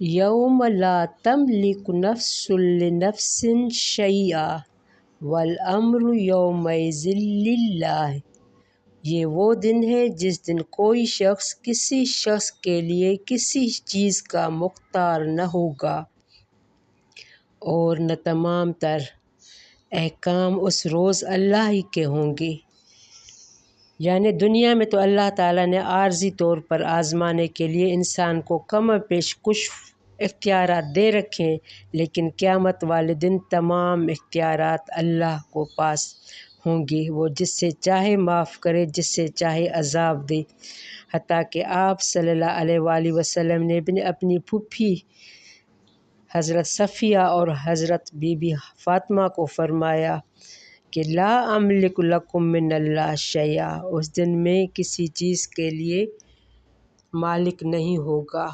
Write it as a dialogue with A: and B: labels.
A: یوم لا تملک نفس لنفس شیئا والامر یومئذ للہ۔ یہ وہ دن ہے جس دن کوئی شخص کسی شخص کے لیے کسی چیز کا مختار نہ ہوگا اور نہ تمام تر احکام اس روز اللہ ہی کے ہوں گے۔ یعنی دنیا میں تو اللہ تعالیٰ نے عارضی طور پر آزمانے کے لیے انسان کو کم و بیش کچھ اختیارات دے رکھے ہیں، لیکن قیامت والے دن تمام اختیارات اللہ کو پاس ہوں گے۔ وہ جس سے چاہے معاف کرے، جس سے چاہے عذاب دے۔ حتیٰ کہ آپ صلی اللہ علیہ وآلہ وسلم نے بھی اپنی پھوپھی حضرت صفیہ اور حضرت بی بی فاطمہ کو فرمایا کہ لا املک لکم من اللہ شیئا، اس دن میں کسی چیز کے لیے مالک نہیں ہوگا۔